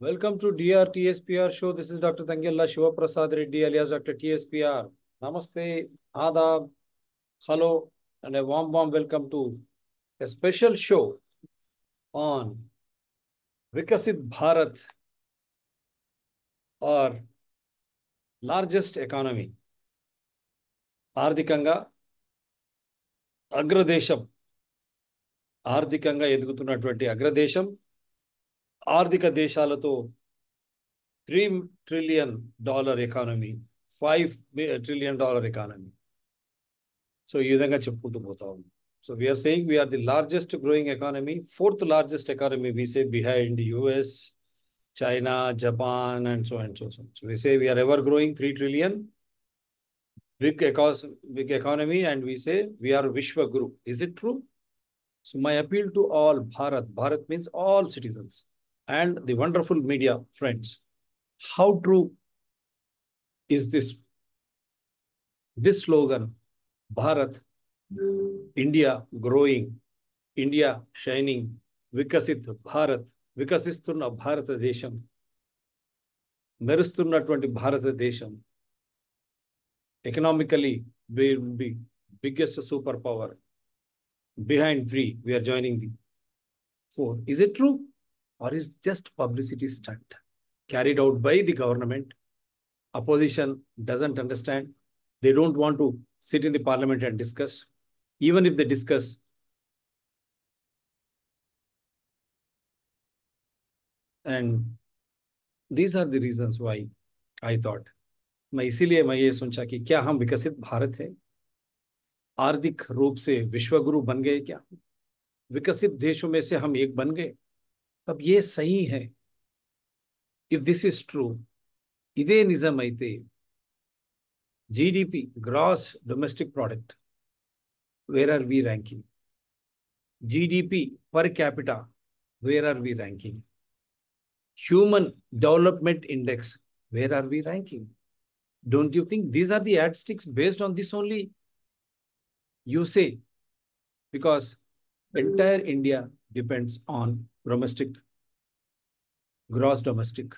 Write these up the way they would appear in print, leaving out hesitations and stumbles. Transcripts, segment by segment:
Welcome to DR TSPR show. This is Dr. Tangella Shivaprasad Reddy alias Dr. TSPR. Namaste, Adab, hello, and a warm welcome to a special show on Vikasit Bharat or largest economy. ఆర్థికంగా అగ్రదేశం ఆర్థికంగా ఎదుగుతున్నటువంటి అగ్రదేశం ఆర్థిక దేశాలతో $3 trillion economy, $5 trillion economy. So ఈ విధంగా చెప్పుకుంటూ పోతాం. So we are saying we are the largest growing economy, fourth largest economy we say behind US, China, Japan and so and so. So we say we are ever growing 3 trillion, big economy, and we say we are Vishwa Guru. Is it true? So my appeal to all Bharat means all citizens and the wonderful media friends. How true is this slogan, Bharat, India growing, India shining, Vikasit Bharat, వికసిస్తున్న భారతదేశం, మెరుస్తున్నటువంటి భారతదేశం, economically biggest super power, behind 3 we are joining the 4. Is it true or is just publicity stunt carried out by the government? Opposition doesn't understand. They don't want to sit in the parliament and discuss. Even if they discuss, and these are the reasons why I thought मैं इसीलिए मैं ये सोचा कि क्या हम विकसित भारत है, आर्थिक रूप से विश्वगुरु बन गए, क्या विकसित देशों में से हम एक बन गए? तब ये सही है. इफ दिस इज ट्रू, इदे निजम అయితే GDP, gross domestic product, where are we ranking? GDP per capita, where are we ranking? Human development index, where are we ranking? Don't you think these are the yardsticks? Based on this only you say, because entire India depends on gross domestic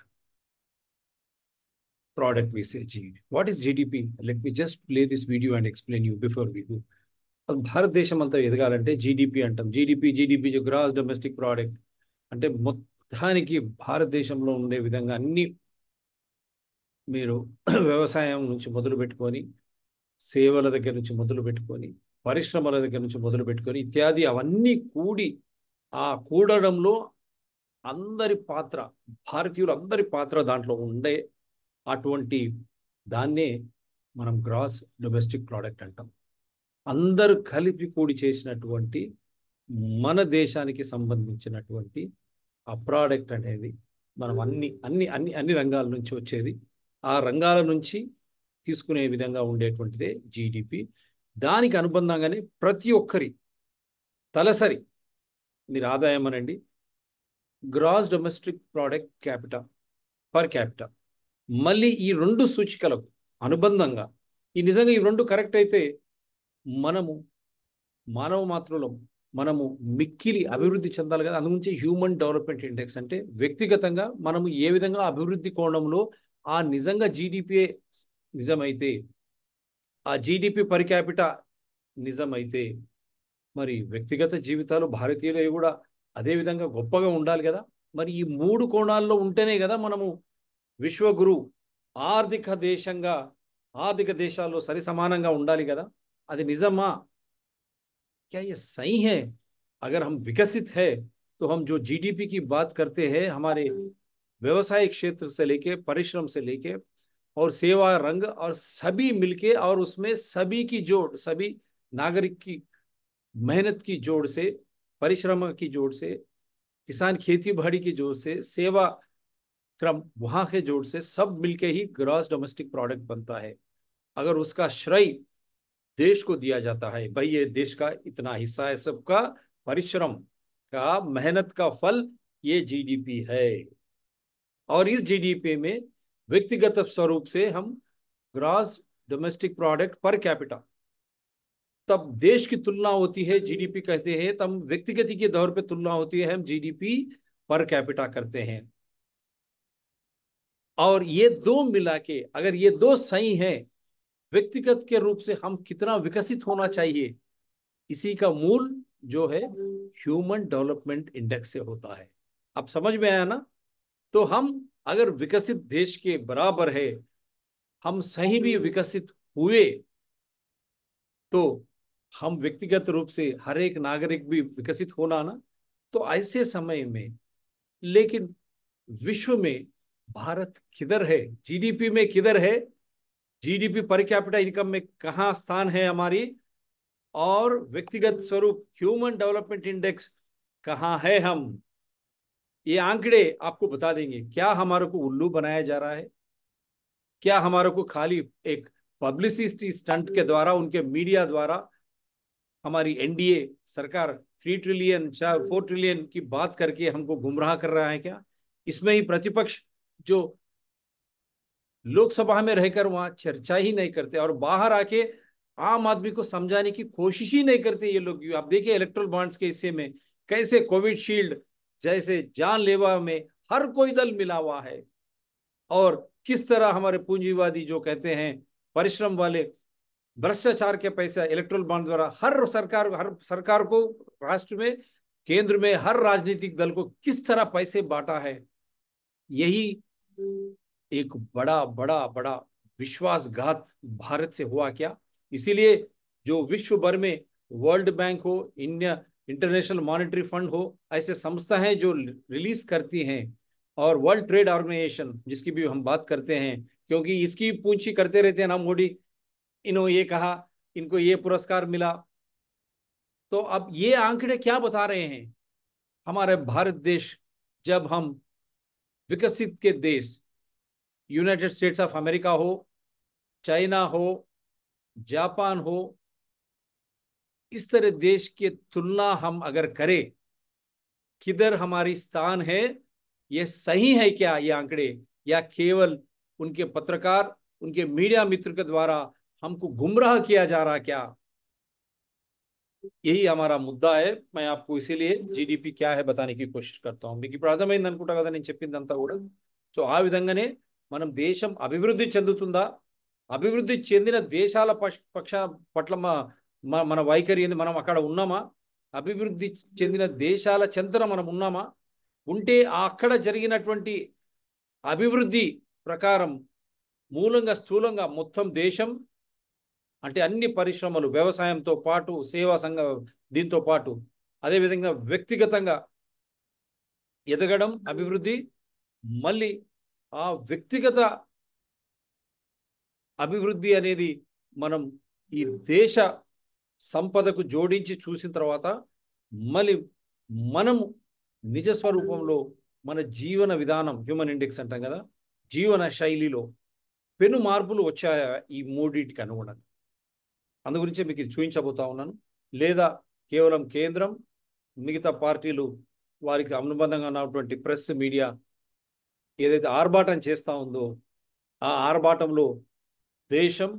product, we say GDP. What is GDP? Let me just play this video and explain you before we do. భారతదేశం అంతా ఎదగాలంటే GDP అంటాం. GDP gross domestic product అంటే మొత్తానికి భారతదేశంలో ఉండే విధంగా అన్ని మీరు వ్యవసాయం నుంచి మొదలు పెట్టుకొని, సేవల దగ్గర నుంచి మొదలు పెట్టుకొని, పరిశ్రమల దగ్గర నుంచి మొదలు పెట్టుకొని ఇత్యాది అవన్నీ కూడి ఆ కూడడంలో అందరి పాత్ర, భారతీయులు అందరి పాత్ర దాంట్లో ఉండే అటువంటి దాన్నే మనం గ్రాస్ డొమెస్టిక్ ప్రోడక్ట్ అంటాం. అందరూ కలిపి కూడి చేసినటువంటి మన దేశానికి సంబంధించినటువంటి ఆ ప్రోడక్ట్ అనేది మనం అన్ని రంగాల నుంచి వచ్చేది, ఆ రంగాల నుంచి తీసుకునే విధంగా ఉండేటువంటిదే జీడిపి. దానికి అనుబంధంగానే ప్రతి ఒక్కరి తలసరి మీరు ఆదాయం అనండి, gross domestic product capita, per capita, మళ్ళీ ఈ రెండు సూచికలకు అనుబంధంగా ఈ నిజంగా ఈ రెండు కరెక్ట్ అయితే మనము మానవ మాత్రులం, మనము మిక్కిలి అభివృద్ధి చెందాలి కదా. అందుగురించి హ్యూమన్ డెవలప్మెంట్ ఇండెక్స్ అంటే వ్యక్తిగతంగా మనము ఏ విధంగా అభివృద్ధి కోణంలో ఆ నిజంగా జీడిపిఏ నిజమైతే, ఆ జీడిపి పర్ క్యాపిటా నిజమైతే మరి వ్యక్తిగత జీవితాలు భారతీయులు కూడా అదే విధంగా గొప్పగా ఉండాలి కదా. మరి ఈ 3 కోణాల్లో ఉంటేనే కదా మనము విశ్వగురు, ఆర్థిక దేశాల్లో సరి సమానంగా ఉండాలి కదా. అది నిజమా? क्या ये सही है? अगर हम विकसित है तो हम जो जीडीपी की बात करते हैं, हमारे व्यवसायिक क्षेत्र से लेके, परिश्रम से लेके और सेवा रंग और सभी मिलके, और उसमें सभी की जोड़, सभी नागरिक की मेहनत की जोड़ से, परिश्रम की जोड़ से, किसान खेती बाड़ी की जोड़ से, सेवा क्रम वहां के जोड़ से, सब मिलके ही ग्रॉस डोमेस्टिक प्रोडक्ट बनता है. अगर उसका श्रेय देश को दिया जाता है, भाई ये देश का इतना हिस्सा है, सबका परिश्रम का, मेहनत का फल ये जीडीपी है. और इस जीडीपी में व्यक्तिगत स्वरूप से हम gross domestic product per capita, तब देश की तुलना होती है, जीडीपी कहते हैं, तब व्यक्तिगत के दौर पे तुलना होती है, हम जीडीपी पर कैपिटा करते हैं. और ये दो मिला के अगर ये दो सही हैं, व्यक्तिगत के रूप से हम कितना विकसित होना चाहिए, इसी का मूल जो है ह्यूमन डेवलपमेंट इंडेक्स से होता है। अब समझ में आया ना? तो हम अगर विकसित देश के बराबर है, हम सही भी विकसित हुए, तो हम व्यक्तिगत रूप से हर एक नागरिक भी विकसित होना ना, तो ऐसे समय में, लेकिन विश्व में भारत किधर है, जीडीपी में किधर है, जीडीपी पर कैपिटा इनकम में कहाँ स्थान है हमारी, और व्यक्तिगत स्वरूप ह्यूमन डेवलपमेंट इंडेक्स कहाँ है हम, ये आंकड़े आपको बता देंगे। क्या हमारे को उल्लू बनाया जा रहा है? क्या हमारे को खाली एक पब्लिसिटी स्टंट के द्वारा, उनके मीडिया द्वारा हमारी एनडीए सरकार 3 ट्रिलियन 4 ट्रिलियन की बात करके हमको गुमराह कर रहा है क्या? इसमें ही प्रतिपक्ष जो लोकसभा में रहकर वहां चर्चा ही नहीं करते और बाहर आके आम आदमी को समझाने की कोशिश ही नहीं करते ये लोग। आप देखिए इलेक्ट्रल बॉन्ड्स के हिस्से में कैसे कोविशील्ड जैसे जानलेवा में हर कोई दल मिला हुआ है, और किस तरह हमारे पूंजीवादी जो कहते हैं परिश्रम वाले भ्रष्टाचार के पैसा इलेक्ट्रल बॉन्ड द्वारा हर सरकार को, राष्ट्र में, केंद्र में हर राजनीतिक दल को किस तरह पैसे बांटा है। यही एक बड़ा बड़ा बड़ा विश्वासघात भारत से हुआ क्या? इसीलिए जो विश्व भर में वर्ल्ड बैंक हो, इंडिया इंटरनेशनल मॉनेटरी फंड हो, ऐसे संस्थाएं जो रिलीज करती हैं, और वर्ल्ड ट्रेड ऑर्गेनाइजेशन जिसकी भी हम बात करते हैं, क्योंकि इसकी पूंछी करते रहते हैं ना मोदी, इन्होंने ये कहा, इनको ये पुरस्कार मिला। तो अब ये आंकड़े क्या बता रहे हैं? हमारे भारत देश, जब हम विकसित के देश, यूनाइटेड स्टेट्स ऑफ अमेरिका हो, चाइना हो, जापान हो, इस तरह देश के तुलना हम अगर करें, किधर हमारी स्थान है, ये सही है क्या ये आंकड़े, या केवल उनके पत्रकार, उनके मीडिया मित्र के द्वारा हमको गुमराह किया जा रहा क्या? यही हमारा मुद्दा है। मैं आपको इसीलिए జీడిపి क्या है बताने की कोशिश करता हूँ। మీకు ఇప్పుడు అర్థమైంది అనుకుంటా కదా నేను చెప్పిందంతా కూడా. సో ఆ విధంగానే మనం దేశం అభివృద్ధి చెందుతుందా, అభివృద్ధి చెందిన దేశాల పక్ష పట్ల మన వైఖరి ఏంది, మనం అక్కడ ఉన్నామా, అభివృద్ధి చెందిన దేశాల చెంతన మనం ఉన్నామా, ఉంటే అక్కడ జరిగినటువంటి అభివృద్ధి ప్రకారం మూలంగా స్థూలంగా మొత్తం దేశం అంటే అన్ని పరిశ్రమలు వ్యవసాయంతో పాటు సేవా సంఘ దీంతో పాటు అదేవిధంగా వ్యక్తిగతంగా ఎదగడం అభివృద్ధి, మళ్ళీ ఆ వ్యక్తిగత అభివృద్ధి అనేది మనం ఈ దేశ సంపదకు జోడించి చూసిన తర్వాత మళ్ళీ మనం నిజ స్వరూపంలో మన జీవన విధానం, హ్యూమన్ ఇండెక్స్ అంటాం కదా, జీవన శైలిలో పెను మార్పులు వచ్చాయా ఈ మూడింటికి అనుగుణంగా? అందు గురించి మీకు ఇది చూపించబోతా ఉన్నాను. లేదా కేవలం కేంద్రం, మిగతా పార్టీలు వారికి అనుబంధంగా ఉన్నటువంటి ప్రెస్ మీడియా ఏదైతే ఆర్భాటం చేస్తూ ఉందో, ఆ ఆర్భాటంలో దేశం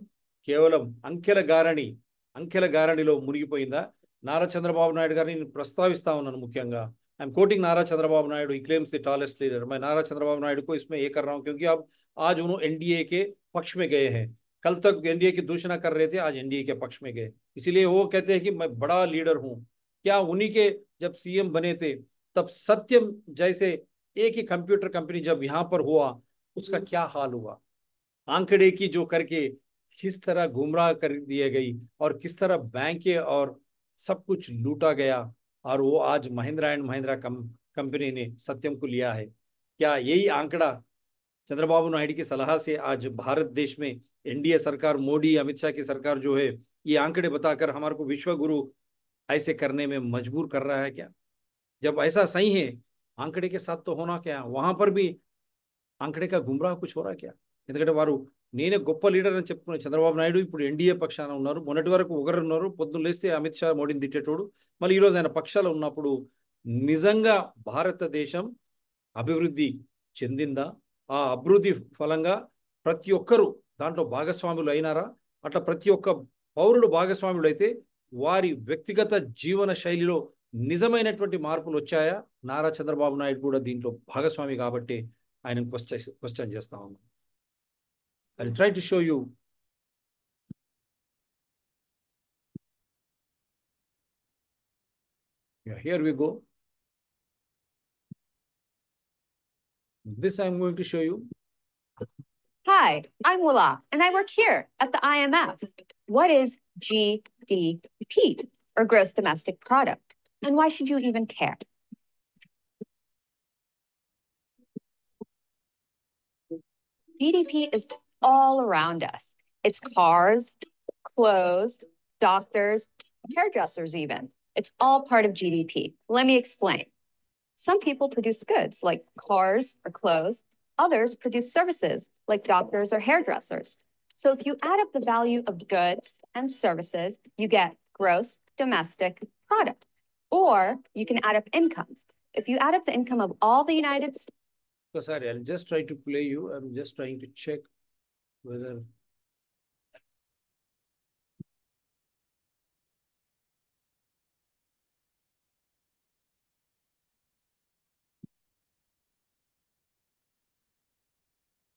కేవలం అంకెల గారணிలో మునిగిపోయిందా? నారా చంద్రబాబు నాయుడు గారిని నేను ప్రస్తావిస్తా ఉన్నాను ముఖ్యంగా. ఐఎమ్ कोटिंग नारा चंद्रबाबू नायडू, ही क्लेम्स द टॉलेस्ट लीडर। मैं नारा चंद्रबाबू नायडू को इसमें ये कर रहा हूँ क्योंकि अब आज उन्होंने एनडीए के पक्ष में गए हैं। कल तक एनडीए की दूषणा कर रहे थे, आज एनडीए के पक्ष में गए, इसीलिए वो कहते हैं कि मैं बड़ा लीडर हूँ। क्या उन्हीं के जब सीएम बने थे तब सत्यम जैसे एक ही कंप्यूटर कंपनी जब यहाँ पर हुआ, उसका क्या हाल हुआ? आंकड़े की जो करके किस तरह गुमराह कर दिए गई, और किस तरह बैंकें और सब कुछ लूटा गया, और वो आज महिंद्रा एंड महिंद्रा कंपनी ने सत्यम को लिया है। क्या यही आंकड़ा चंद्रबाबू नायडू की सलाह से आज भारत देश में एनडीए सरकार, मोदी अमित शाह की सरकार जो है, ये आंकड़े बताकर हमारे को विश्व गुरु ऐसे करने में मजबूर कर रहा है क्या? जब ऐसा सही है, आंकड़े के साथ तो होना क्या, वहां पर भी ఆంకడే का గుమ్రాహ్ కుछ हो रहा क्या? ఎందుకంటే వారు నేనే గొప్ప లీడర్ అని చెప్పుకున్న చంద్రబాబు నాయుడు ఇప్పుడు ఎన్డీఏ పక్షాన ఉన్నారు, మొన్నటి వరకు ఒకరు ఉన్నారు, పొద్దున్న లేస్తే అమిత్ షా మోడీని తిట్టేటోడు, మళ్ళీ ఈరోజు ఆయన పక్షాలు ఉన్నప్పుడు నిజంగా భారతదేశం అభివృద్ధి చెందిందా? ఆ అభివృద్ధి ఫలంగా ప్రతి ఒక్కరూ దాంట్లో భాగస్వాములు అయినారా? అట్లా ప్రతి ఒక్క పౌరుడు భాగస్వాములు అయితే వారి వ్యక్తిగత జీవన శైలిలో నిజమైనటువంటి మార్పులు వచ్చాయా? నారా చంద్రబాబు నాయుడు కూడా దీంట్లో భాగస్వామి కాబట్టి ఆయన క్వశ్చన్ చేస్తా ఉన్నాను. I'll try to show you. Yeah, here we go. This I'm going to show you. Hi, I'm Willa, and I work here at the IMF. What is GDP, or gross domestic product? And why should you even care? GDP is all around us. It's cars, clothes, doctors, hairdressers even. It's all part of GDP. Let me explain. Some people produce goods like cars or clothes. Others produce services like doctors or hairdressers. So if you add up the value of goods and services, you get gross domestic product. Or you can add up incomes. If you add up the income of all the United States. So sorry, I'll just try to play you. I'm just trying to check whether.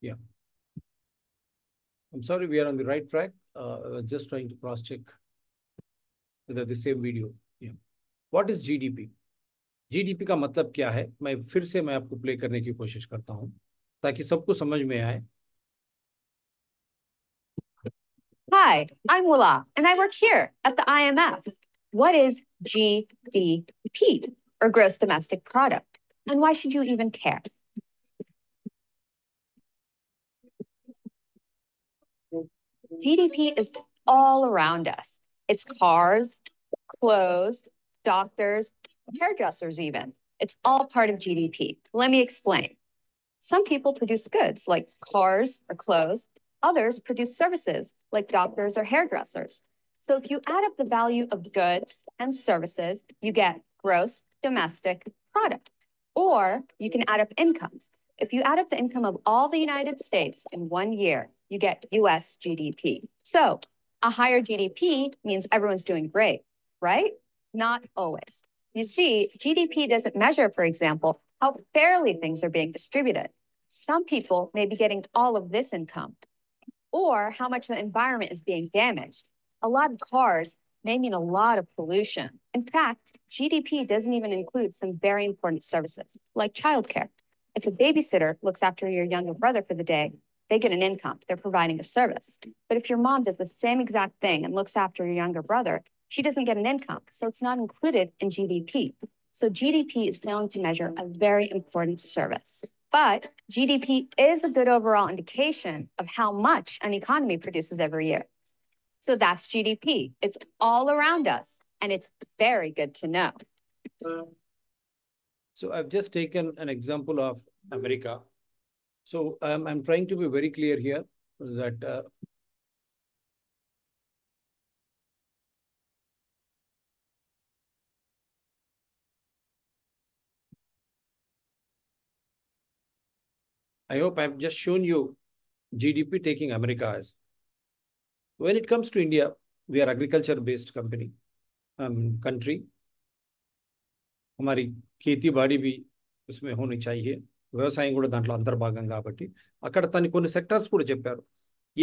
Yeah. I'm sorry, we are on the right track. Just trying to cross check whether the same video. Yeah. What is GDP? GDP का मतलब क्या है? मैं आपको play करने की कोशिश करता हूँ ताकि सबको समझ में आए. Hi, I'm Willa, and I work here at the IMF. What is GDP, or gross domestic product? And why should you even care? GDP is all around us. It's cars, clothes, doctors, hairdressers even. It's all part of GDP. Let me explain. Some people produce goods like cars or clothes. Others produce services like doctors or hairdressers. So if you add up the value of goods and services, you get gross domestic product. Or you can add up incomes. If you add up the income of all the United States in 1 year, you get US GDP. So a higher GDP means everyone's doing great, right? Not always. You see, GDP doesn't measure, for example, how fairly things are being distributed. Some people may be getting all of this income, or how much the environment is being damaged. A lot of cars may mean a lot of pollution. In fact, GDP doesn't even include some very important services, like childcare. If a babysitter looks after your younger brother for the day, they get an income. They're providing a service. But if your mom does the same exact thing and looks after your younger brother, she doesn't get an income, so it's not included in GDP. So GDP is failing to measure a very important service. But GDP is a good overall indication of how much an economy produces every year. So that's GDP. It's all around us, and it's very good to know. So I've just taken an example of America. So I'm trying to be very clear here that I hope I've just shown you GDP taking America as. When it comes to India, we are agriculture-based country. हमारी खेती बाड़ी भी इसमें होनी चाहिए. వ్యవసాయం కూడా దాంట్లో అంతర్భాగం కాబట్టి అక్కడ కొన్ని సెక్టార్స్ కూడా చెప్పారు.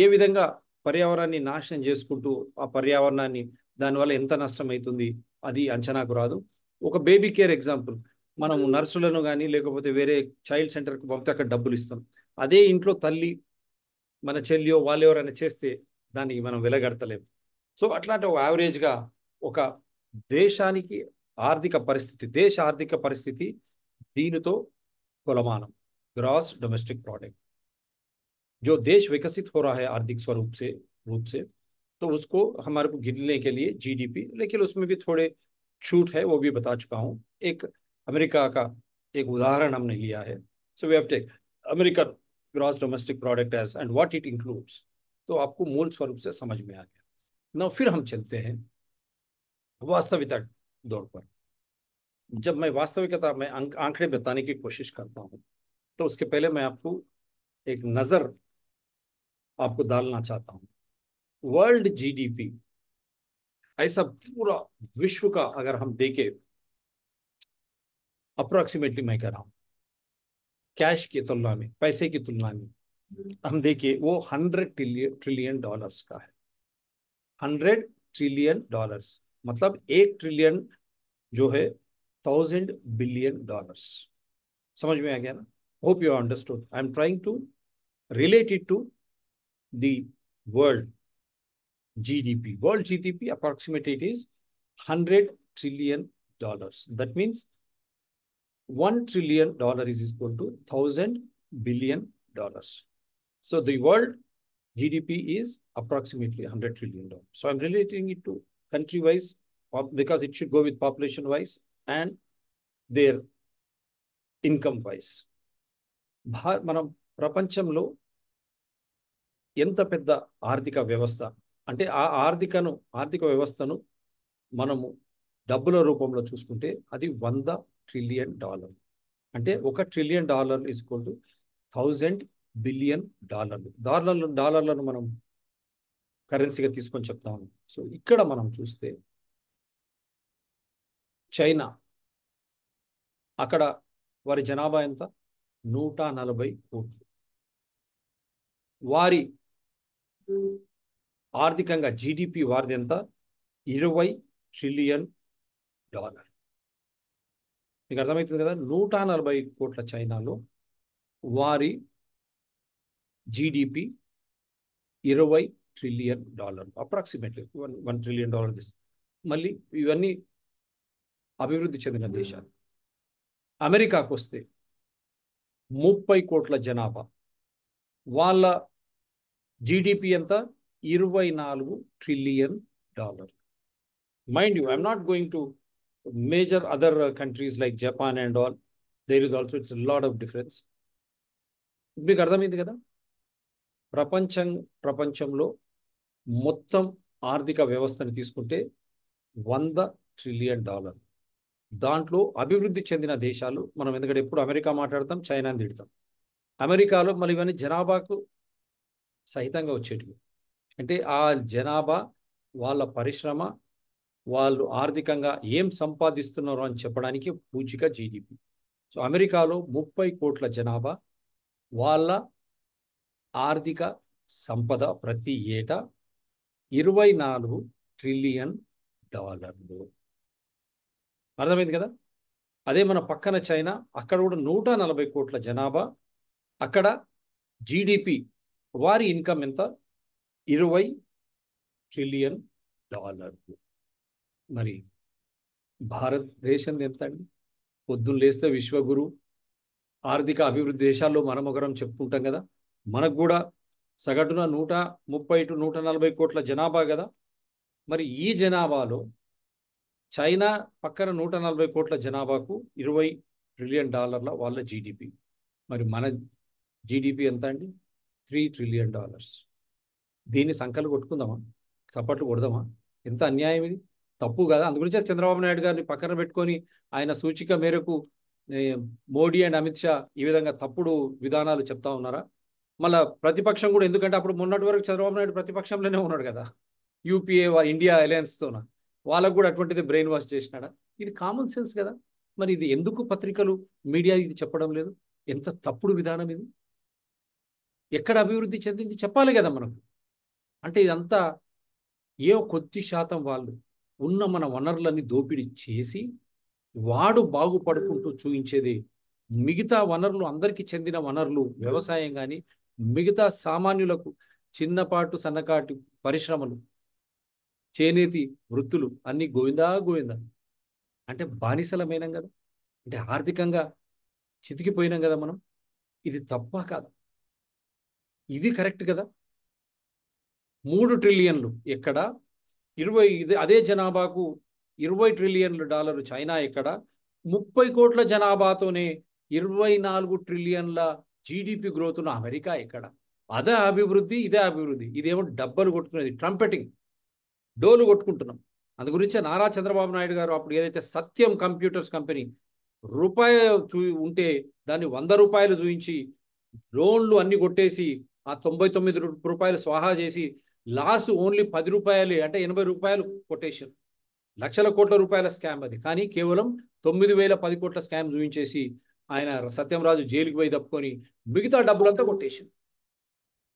ఏ విధంగా పర్యావరణాన్ని నాశనం చేసుకుంటూ ఆ పర్యావరణాన్ని దానివల్ల ఎంత నష్టం అవుతుంది అది అంచనాకు రాదు. ఒక బేబీ కేర్ ఎగ్జాంపుల్, మనం నర్సులను కానీ లేకపోతే వేరే చైల్డ్ సెంటర్కి పంపితే అక్కడ డబ్బులు ఇస్తాం. అదే ఇంట్లో తల్లి మన చెల్లియో వాళ్ళు ఎవరైనా చేస్తే దానికి మనం వెలగడతలేము. సో అట్లాంటి ఒక యావరేజ్గా ఒక దేశానికి దేశ ఆర్థిక పరిస్థితి దీనితో కొలమానం, ग्रॉस डोमेस्टिक प्रोडक्ट. जो देश विकसित हो रहा है आर्थिक रूप से तो उसको हमारे को गिनने के लिए जीडीपी, लेकिन उसमें भी थोड़े छूट है, वो भी बता चुका हूँ. एक अमेरिका का एक उदाहरण हमने लिया है. So we have take American gross domestic product as and what it includes. तो आपको मूल स्वरूप से समझ में आ गया. ना फिर हम चलते हैं वास्तविकता दौर पर. जब मैं वास्तविकता में आंकड़े बताने की कोशिश करता हूँ तो उसके पहले मैं आपको एक नजर आपको डालना चाहता हूँ. वर्ल्ड जीडीपी ऐसा पूरा विश्व का अगर हम देखें, अप्रोक्सीमेटली मैं कह रहा हूँ कैश की तुलना में, पैसे की तुलना में हम देखिए वो 100 ट्रिलियन डॉलर्स का है। 100 ट्रिलियन डॉलर्स मतलब 1 ट्रिलियन जो है 1000 बिलियन डॉलर्स। समझ में आ गया ना? Hope you understood. I am trying to relate it to the world GDP. World GDP approximately it is $100 trillion. That means $1 trillion is equal to $1000 billion. So the world GDP is approximately $100 trillion. So I'm relating it to country wise because it should go with population wise and their income wise. మనం ప్రపంచంలో ఎంత పెద్ద ఆర్థిక వ్యవస్థ అంటే ఆ ఆర్థిక వ్యవస్థను మనము డబ్బుల రూపంలో చూసుకుంటే అది $100 ట్రిలియన్. అంటే $1 trillion is equal to 1000 billion డాలర్లను మనం కరెన్సీగా తీసుకొని చెప్తాము. సో ఇక్కడ మనం చూస్తే చైనా, అక్కడ వారి జనాభా ఎంత? 140 కోట్లు. వారి ఆర్థికంగా జీడిపి వారిది ఎంత? $20 ట్రిలియన్. మీకు అర్థమవుతుంది కదా? 140 కోట్ల చైనాలో వారి జీడిపి $20 ట్రిలియన్, అప్రాక్సిమేట్లీ $1 ట్రిలియన్. మళ్ళీ ఇవన్నీ అభివృద్ధి చెందిన దేశాలు. అమెరికాకు వస్తే 30 కోట్ల జనాభా, వాళ్ళ జీడిపి ఎంత? $24 trillion. Mind you, I'm not going to measure other countries like Japan and all. There is also it's a lot of difference. మీకు అర్థమైంది కదా? ప్రపంచంలో మొత్తం ఆర్థిక వ్యవస్థను తీసుకుంటే $100 ట్రిలియన్. దాంట్లో అభివృద్ధి చెందిన దేశాలు మనం ఎందుకంటే ఎప్పుడు అమెరికా మాట్లాడతాం, చైనాని తిడతాం. అమెరికాలో మళ్ళీ ఇవన్నీ జనాభాకు సహితంగా వచ్చేటివి. అంటే ఆ జనాభా, వాళ్ళ పరిశ్రమ, వాళ్ళు ఆర్థికంగా ఏం సంపాదిస్తున్నారు అని చెప్పడానికి పూచిక జీడిపి. సో అమెరికాలో 30 కోట్ల జనాభా, వాళ్ళ ఆర్థిక సంపద ప్రతి ఏటా $24 ట్రిలియన్. అర్థమైంది కదా? అదే మన పక్కన చైనా, అక్కడ కూడా 140 కోట్ల జనాభా, అక్కడ జీడిపి వారి ఇన్కమ్ ఎంత? $20 ట్రిలియన్. మరి భారతదేశం ఎంత అండి? పొద్దున్న లేస్తే విశ్వగురు, ఆర్థిక అభివృద్ధి దేశాల్లో మనం ఒకరం చెప్పుకుంటాం కదా. మనకు కూడా సగటున 130 to 140 కోట్ల జనాభా కదా. మరి ఈ జనాభాలో చైనా పక్కన 140 కోట్ల జనాభాకు $20 ట్రిలియన్ వాళ్ళ జీడిపి. మరి మన జీడిపి ఎంత అండి? $3 ట్రిలియన్. దీన్ని సంకలు కొట్టుకుందామా? చప్పట్లు కొడదామా? ఎంత అన్యాయం ఇది! తప్పు కదా? అందుగురించే చంద్రబాబు నాయుడు గారిని పక్కన పెట్టుకొని ఆయన సూచిక మేరకు మోడీ అండ్ అమిత్ షా ఈ విధంగా తప్పుడు విధానాలు చెప్తా ఉన్నారా? మళ్ళా ప్రతిపక్షం కూడా, ఎందుకంటే అప్పుడు మొన్నటి వరకు చంద్రబాబు నాయుడు ప్రతిపక్షంలోనే ఉన్నాడు కదా, యూపీఏ ఇండియా అలయన్స్తోన. వాళ్ళకు కూడా అటువంటిది బ్రెయిన్ వాష్ చేసినాడా? ఇది కామన్ సెన్స్ కదా. మరి ఇది ఎందుకు పత్రికలు, మీడియా ఇది చెప్పడం లేదు? ఎంత తప్పుడు విధానం ఇది! ఎక్కడ అభివృద్ధి చెందింది చెప్పాలి కదా మనకు. అంటే ఇదంతా ఏ కొద్ది శాతం వాళ్ళు ఉన్న మన వనరులన్నీ దోపిడీ చేసి వాడు బాగుపడుకుంటూ చూయించేది. మిగతా వనరులు, అందరికీ చెందిన వనరులు, వ్యవసాయం కానీ మిగతా సామాన్యులకు చిన్నపాటు సన్నకాటి పరిశ్రమలు, చేనేతి వృత్తులు అన్నీ గోవిందా గోవిందా. అంటే బానిసలమైనాం కదా, అంటే ఆర్థికంగా చితికిపోయినాం కదా మనం. ఇది తప్ప కాదా? ఇది కరెక్ట్ కదా? 3 ట్రిలియన్లు ఎక్కడ? అదే జనాభాకు $20 ట్రిలియన్ చైనా ఎక్కడ? 30 కోట్ల జనాభాతోనే 24 ట్రిలియన్ల జీడిపి గ్రోత్ ఉన్న అమెరికా ఎక్కడ? అదే అభివృద్ధి, ఇదే అభివృద్ధి. ఇదేమో డబ్బలు కొట్టుకునేది, ట్రంపెటింగ్, డోలు కొట్టుకుంటున్నాం. అందు గురించే నారా చంద్రబాబు నాయుడు గారు అప్పుడు ఏదైతే సత్యం కంప్యూటర్స్ కంపెనీ రూపాయి ఉంటే దాన్ని ₹100 చూయించి లోన్లు అన్ని కొట్టేసి ఆ ₹99 స్వాహా చేసి లాస్ట్ ఓన్లీ ₹10 అంటే ₹80 కొటేషన్. లక్షల కోట్ల రూపాయల స్కామ్ అది. కానీ కేవలం 9,010 కోట్ల స్కామ్ చూపించేసి ఆయన సత్యంరాజు జైలుకి పోయి తప్పుకొని మిగతా డబ్బులంతా కొట్టేసింది.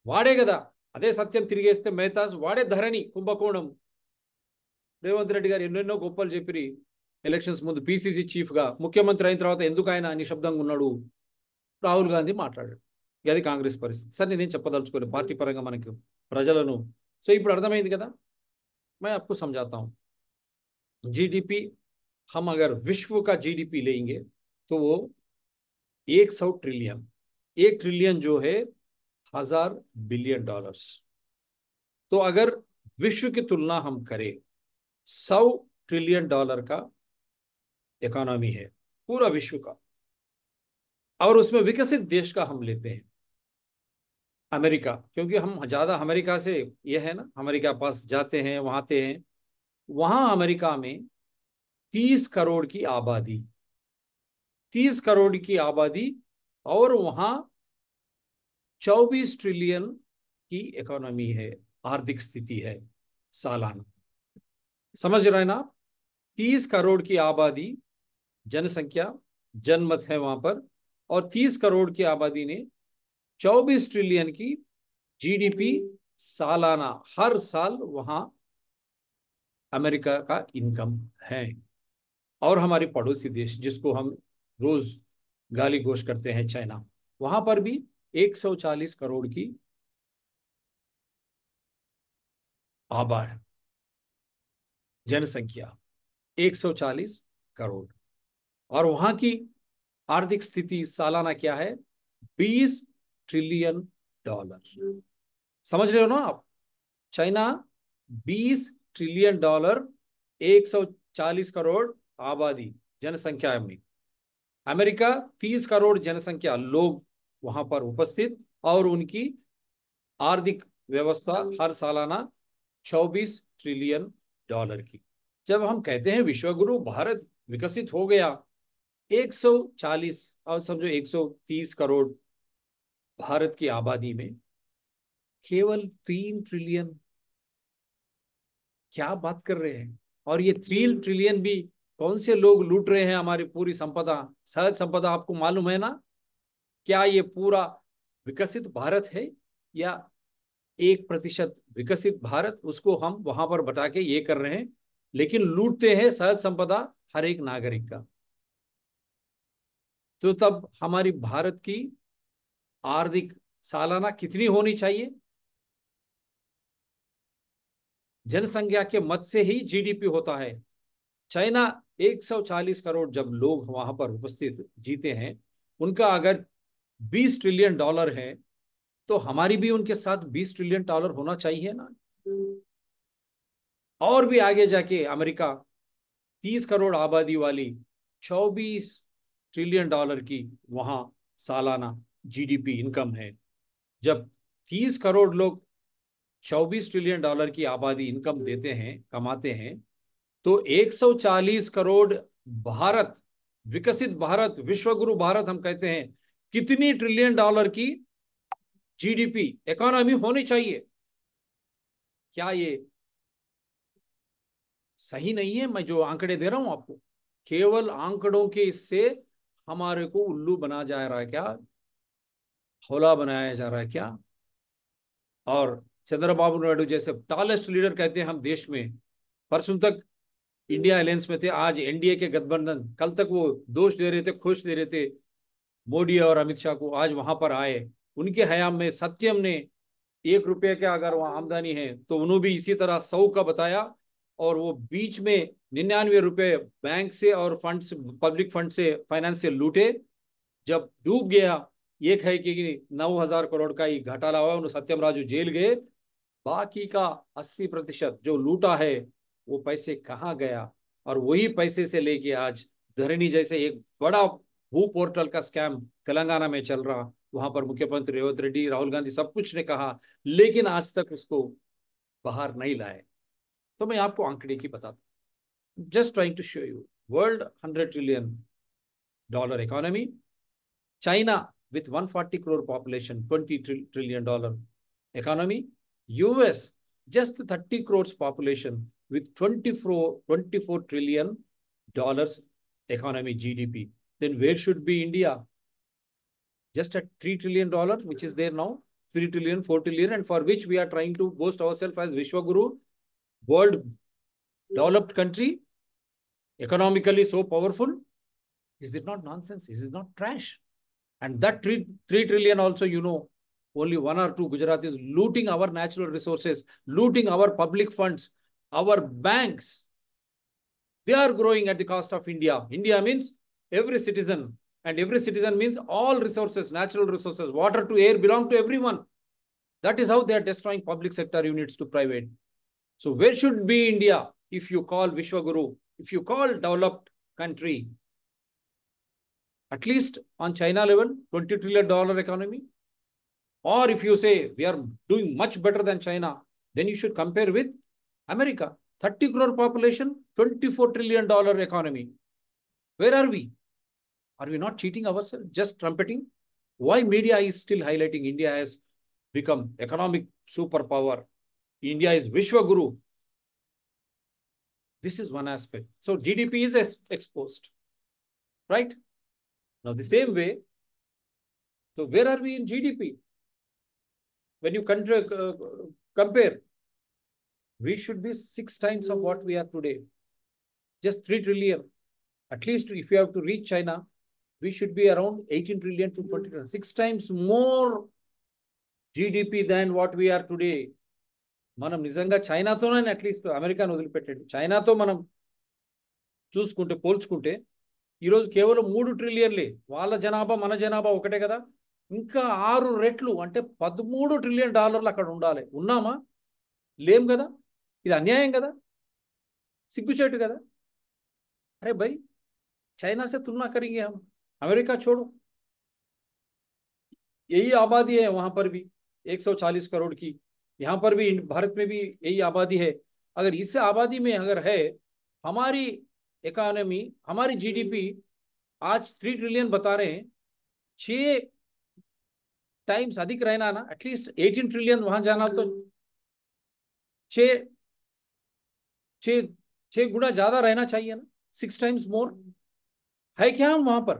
వాడే కదా, అదే సత్యం తిరిగేస్తే మేతాస్ వాడే ధరణి కుంభకోణం. రేవంత్ రెడ్డి గారు ఎన్నెన్నో గొప్పలు చెప్పిరి ఎలక్షన్స్ ముందు, పిసిసి చీఫ్గా. ముఖ్యమంత్రి అయిన తర్వాత ఎందుకు ఆయన నిశ్శబ్దంగా ఉన్నాడు? రాహుల్ గాంధీ మాట్లాడాడు. అది కాంగ్రెస్ పరిస్థితి. సరే నేనేం చెప్పదలుచుకోలేదు పార్టీ పరంగా మనకు ప్రజలను. సో ఇప్పుడు అర్థమైంది కదా. मैं आपको समझाता हूँ. जीडीपी हम अगर विश्व का जीडीपी लेंगे तो वो 100 ट्रिलियन, 1 ट्रिलियन जो है 1000 बिलियन डॉलर्स. तो अगर विश्व की तुलना हम करें, 100 ट्रिलियन डॉलर का इकोनॉमी है पूरा विश्व का, और उसमें विकसित देश का हम लेते हैं अमेरिका, क्योंकि हम ज्यादा अमेरिका से ये है ना, अमेरिका पास जाते हैं, वहां आते हैं. वहां अमेरिका में 30 करोड़ की आबादी, 30 करोड़ की आबादी, और वहां 24 ट्रिलियन की इकोनॉमी है, आर्थिक स्थिति है सालाना. समझ रहे हैं ना? 30 करोड़ की आबादी, जनसंख्या, जनमत है वहां पर, और 30 करोड़ की आबादी ने 24 ट्रिलियन की जीडीपी सालाना, हर साल वहां अमेरिका का इनकम है. और हमारे पड़ोसी देश जिसको हम रोज गाली गोश करते हैं, चाइना, वहां पर भी 140 करोड़ की आबादी, जनसंख्या 140 करोड़, और वहां की आर्थिक स्थिति सालाना क्या है? 20 ट्रिलियन डॉलर. समझ रहे हो ना आप? चाइना 20 ट्रिलियन डॉलर, 140 करोड़ आबादी, जनसंख्या में. अमेरिका 30 करोड़ जनसंख्या, लोग वहां पर उपस्थित, और उनकी आर्थिक व्यवस्था हर सालाना 24 ट्रिलियन डॉलर की. जब हम कहते हैं विश्वगुरु भारत विकसित हो गया, 140 और समझो 130 करोड़ भारत की आबादी में केवल 3 ट्रिलियन, क्या बात कर रहे हैं? और ये 3 ट्रिलियन भी कौन से लोग लूट रहे हैं हमारी पूरी संपदा, सहज संपदा? आपको मालूम है ना? क्या ये पूरा विकसित भारत है, या 1% विकसित भारत, उसको हम वहां पर बता के ये कर रहे हैं, लेकिन लूटते हैं सहज संपदा हर एक नागरिक का. तो तब हमारी भारत की आर्थिक सालाना कितनी होनी चाहिए? जनसंख्या के मत से ही जीडीपी होता है. चाइना 140 करोड़ जब लोग वहां पर उपस्थित जीते हैं, उनका अगर 20 ट्रिलियन डॉलर है, तो हमारी भी उनके साथ 20 ट्रिलियन डॉलर होना चाहिए ना. और भी आगे जाके अमेरिका 30 करोड़ आबादी वाली 24 ट्रिलियन डॉलर की वहां सालाना जीडीपी इनकम है. जब 30 करोड़ लोग 24 ट्रिलियन डॉलर की आबादी इनकम देते हैं, कमाते हैं, तो 140 करोड़ भारत, विकसित भारत, विश्वगुरु भारत हम कहते हैं, कितनी ट्रिलियन डॉलर की जीडीपी इकोनॉमी होनी चाहिए? क्या ये सही नहीं है मैं जो आंकड़े दे रहा हूं आपको? केवल आंकड़ों के इससे हमारे को उल्लू बना जा रहा है क्या, हौला बनाया जा रहा है क्या? और चंद्रबाबू नायडू जैसे टॉलेस्ट लीडर कहते हैं हम देश में, परसों तक इंडिया अलायंस में थे, आज एनडीए के गठबंधन, कल तक वो दोष दे रहे थे, खुश दे रहे थे मोदी और अमित शाह को, आज वहां पर आए. उनके हयाम में सत्यम ने 1 रुपये का अगर वहां आमदनी है तो उन्होंने भी इसी तरह 100 का बताया, और वो बीच में 99 रुपये बैंक से और फंड से, पब्लिक फंड से, फाइनेंस से लूटे. जब डूब गया, ये है कि 9,000 करोड़ का ही घाटाला हुआ, उन्हें सत्यम राजू जेल गए. बाकी का 80% जो लूटा है वो पैसे कहाँ गया? और वही पैसे से लेके आज धरणी जैसे एक बड़ा भू पोर्टल का स्कैम तेलंगाना में चल रहा, वहां पर मुख्यमंत्री रेवंत रेड्डी, राहुल गांधी सब कुछ ने कहा, लेकिन आज तक उसको बाहर नहीं लाए. तो मैं आपको आंकड़े की बताता हूँ, just trying to show you. World 100 trillion dollar economy, China with 140 crore population, 20 trillion dollar economy. US just 30 crores population with 24 trillion dollars economy GDP. then where should be India? Just at $3 trillion, which is there now, 3 trillion, 4 trillion, and for which we are trying to boast ourselves as Vishwaguru, world developed country, economically so powerful. Is it not nonsense? Is it not trash? And that 3 trillion also, you know, only 1 or 2 Gujaratis looting our natural resources, looting our public funds, our banks. They are growing at the cost of India. India means every citizen, and every citizen means all resources, natural resources, water to air belong to everyone. That is how they are destroying public sector units to private. So where should be India if you call Vishwaguru, if you call developed country? At least on China level, $20 trillion economy. Or if you say we are doing much better than China, then you should compare with America. 30 crore population, $24 trillion economy. Where are we? Are we not cheating ourselves, just trumpeting? Why media is still highlighting India has become economic superpower? India is Vishwaguru. This is one aspect. So GDP is exposed, right? Now the same way, so where are we in GDP? When you compare, we should be 6 times of what we are today. Just 3 trillion. At least if you have to reach China, we should be around 18 trillion to 20 trillion. 6 times more GDP than what we are today. మనం నిజంగా చైనాతోనే at least అమెరికాను వదిలిపెట్టండి, చైనాతో మనం చూసుకుంటే పోల్చుకుంటే ఈరోజు కేవలం 3 ట్రిలియన్లే. వాళ్ళ జనాభా మన జనాభా ఒకటే కదా. ఇంకా 6 రెట్లు అంటే $13 ట్రిలియన్ అక్కడ ఉండాలి. ఉన్నామా? లేం కదా. ఇది అన్యాయం కదా, సిగ్గుచేటు కదా. अरे भाई, चाइना से तुलना करेंगे हम, अमेरिका छोड़ो, यही आबादी है वहां पर भी 140 करोड़ की, यहाँ पर भी भारत में भी यही आबादी है. अगर इस आबादी में अगर है हमारी इकोनॉमी, हमारी जीडीपी आज 3 ट्रिलियन बता रहे हैं, 6 टाइम्स अधिक रहना ना, एटलीस्ट 18 ट्रिलियन वहां जाना तो 6 गुना ज्यादा रहना चाहिए ना, 6 टाइम्स मोर. है क्या हम वहां पर?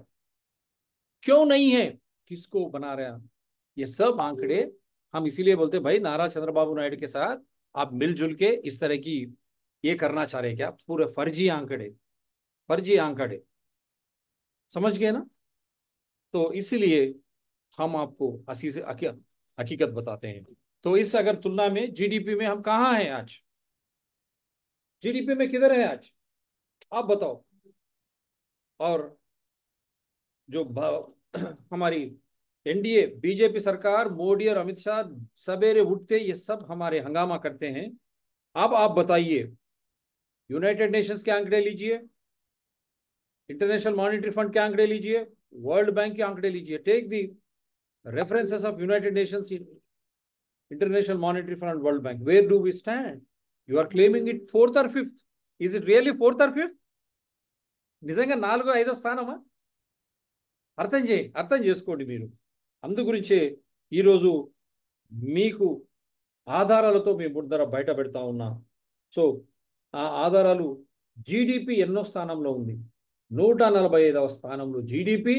क्यों नहीं है? किसको बना रहे हैं? ये सब आंकड़े हम इसीलिए बोलते भाई नारा चंद्रबाबू नायडू के साथ आप मिलजुल के इस तरह की ये करना चाह रहे हैं क्या? पूरे फर्जी आंकड़े, फर्जी आंकड़े, समझ गए ना? तो इसीलिए हम आपको हसी से हकीकत बताते हैं. तो इस अगर तुलना में जीडीपी में हम कहाँ हैं आज? जीडीपी में किधर है आज? आप बताओ. और जो हमारी एनडीए बीजेपी सरकार, मोदी और अमित शाह सवेरे उठते ये सब हमारे हंगामा करते हैं. अब आप बताइए, यूनाइटेड नेशंस के आंकड़े लीजिए, इंटरनेशनल मॉनेटरी फंड के आंकड़े लीजिए, वर्ल्ड बैंक के आंकड़े लीजिए. Take the references of United Nations, International Monetary Fund, World Bank. Where do we stand? You are claiming it 4th or 5th. Is it really 4th or 5th? నిజంగా 4వ 5వ స్థానమా? అర్థం చేసుకోండి మీరు. అందు గురించే ఈరోజు మీకు ఆధారాలతో మీ ముందర బయట పెడతా ఉన్నా. సో ఆ ఆధారాలు, జీడిపి ఎన్నో స్థానంలో ఉంది? 145వ స్థానంలో జీడిపి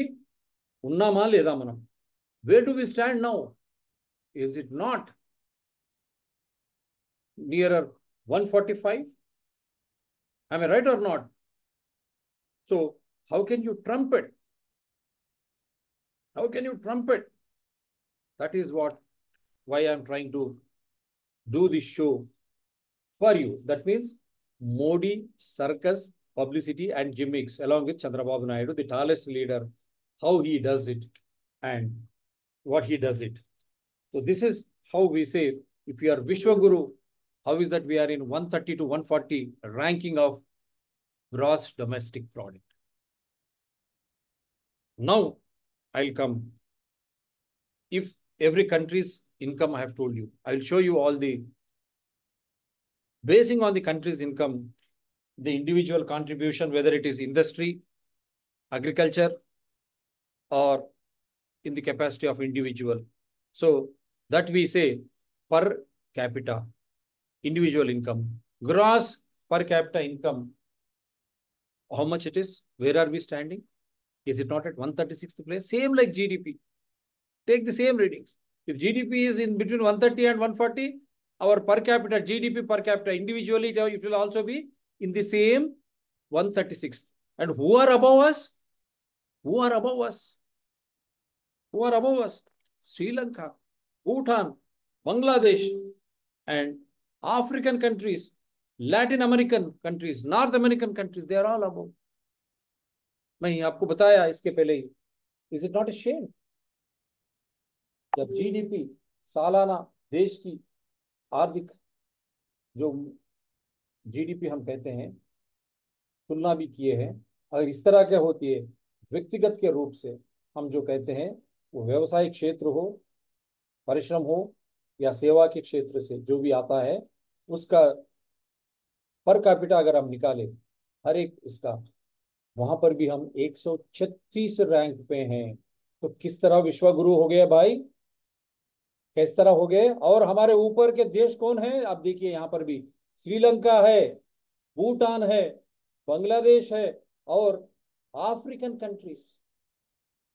ఉన్నామా లేదా మనం? Where do we stand now? Is it not nearer 145? Am I right or not? So how can you trumpet? How can you trumpet? That is why I'm trying to do this show for you. That means Modi, circus, publicity and gimmicks along with Chandrababu Naidu, the tallest leader, how he does it and what he does it. So this is how we say, if we are Vishwaguru, how is that we are in 130 to 140 ranking of gross domestic product? Now I'll come. If every country's income, I have told you, I'll show you all the, basing on the country's income, the individual contribution, whether it is industry, agriculture, or in the capacity of individual. So that we say per capita individual income, gross per capita income, how much it is? Where are we standing? Is it not at 136th place? Same like GDP. Take the same readings. If GDP is in between 130 and 140, our per capita, GDP per capita, individually, it will also be in the same 136th. And who are above us? Who are above us? Who are above us? Sri Lanka, Bhutan, Bangladesh, and African countries, Latin American countries, North American countries, they are all above. मैं आपको बताया इसके पहले ही. Is it not a shame? जब GDP सालाना देश की आर्थिक जो GDP हम कहते हैं, तुलना भी किए हैं, अगर इस तरह क्या होती है व्यक्तिगत के रूप से हम जो कहते हैं, वो व्यवसायिक क्षेत्र हो, परिश्रम हो या सेवा के क्षेत्र से जो भी आता है, उसका पर कैपिटा अगर हम निकालें हर एक इसका, वहां पर भी हम 136 रैंक पे हैं. तो किस तरह विश्व गुरु हो गए भाई, किस तरह हो गए. और हमारे ऊपर के देश कौन है आप देखिए, यहाँ पर भी श्रीलंका है, भूटान है, बांग्लादेश है, और African countries,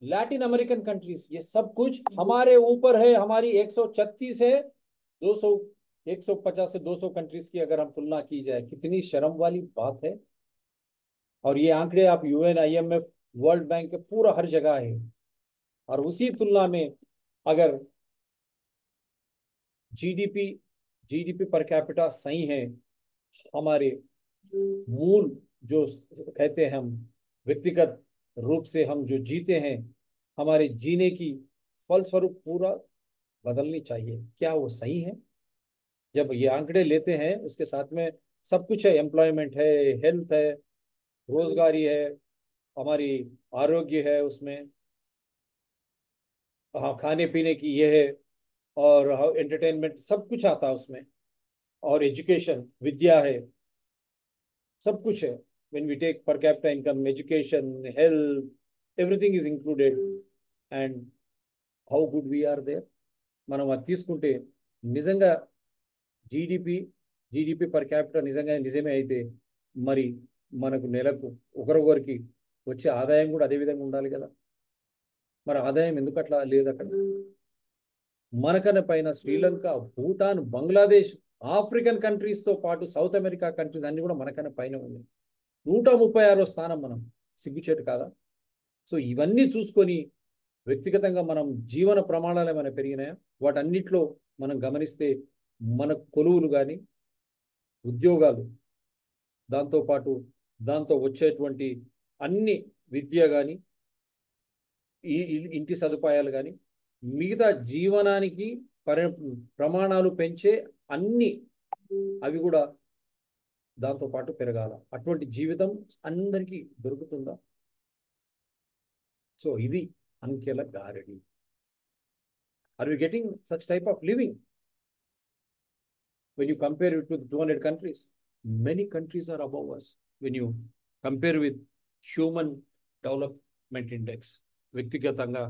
Latin American countries, ये सब कुछ हमारे ऊपर है. हमारी 136 है. 200 150 से 200 कंट्रीज की अगर हम तुलना की जाए, कितनी शर्म वाली बात है. और ये आंकड़े आप UN, IMF, वर्ल्ड बैंक के पूरा हर जगह है. और उसी तुलना में अगर जीडीपी जीडीपी पर कैपिटा सही है, हमारे मूल जो कहते हैं हम व्यक्तिगत रूप से हम जो जीते हैं, हमारे जीने की फलस्वरूप पूरा बदलनी चाहिए. क्या वो सही है? जब ये आंकड़े लेते हैं उसके साथ में सब कुछ है, एम्प्लॉयमेंट है, हेल्थ है, रोजगारी है, हमारी आरोग्य है, उसमें हाँ खाने पीने की ये है, और एंटरटेनमेंट सब कुछ आता है उसमें, और एजुकेशन विद्या है, सब कुछ है. when we take per capita income, education, health, everything is included. And how good we are there. మనం అది తీసుకుంటే నిజంగా జీడిపి జీడిపి పర్ క్యాపిటల్ నిజంగా నిజమే అయితే, మరి మనకు నెలకు ఒకరొకరికి వచ్చే ఆదాయం కూడా అదే విధంగా ఉండాలి కదా. మరి ఆదాయం ఎందుకు అట్లా లేదు అక్కడ? మనకన్నా పైన శ్రీలంక, భూటాన్, బంగ్లాదేశ్, ఆఫ్రికన్ కంట్రీస్తో పాటు సౌత్ అమెరికా కంట్రీస్ అన్ని కూడా మనకన్నా పైన ఉన్నాయి. 136వ స్థానం. మనం సిగ్గుచేటు కాదా? సో ఇవన్నీ చూసుకొని వ్యక్తిగతంగా మనం జీవన ప్రమాణాలు ఏమైనా పెరిగినాయా? వాటన్నిటిలో మనం గమనిస్తే మన కొలువులు కానీ, ఉద్యోగాలు, దాంతోపాటు దాంతో వచ్చేటువంటి అన్ని విద్య కానీ, ఈ ఇంటి సదుపాయాలు కానీ, మిగతా జీవనానికి ప్రమాణాలు పెంచే అన్ని అవి కూడా దాంతో పాటు పెరగాల. అటువంటి జీవితం అందరికీ దొరుకుతుందా? సో ఇది అంకెల గారడి. Are we getting such type of living? When you compare it with 200 countries, many countries are above us. When you compare with Human Development Index, వ్యక్తిగతంగా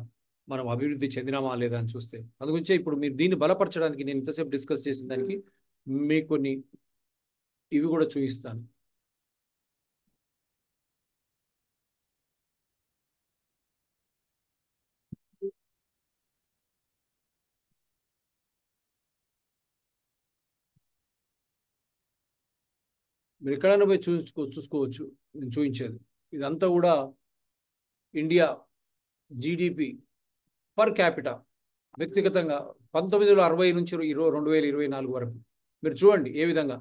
మనం అభివృద్ధి చెందినామా లేదా అని చూస్తే, అందుగురించే ఇప్పుడు మీరు దీన్ని బలపరచడానికి నేను ఇంతసేపు డిస్కస్ చేసిన దానికి మీకు కొన్ని ఇవి కూడా చూపిస్తాను. మీరు ఎక్కడైనా పోయి చూసుకోవచ్చు. నేను చూపించేది ఇదంతా కూడా ఇండియా జీడిపి పర్ క్యాపిటా వ్యక్తిగతంగా 1960 నుంచి 2024 వరకు మీరు చూడండి ఏ విధంగా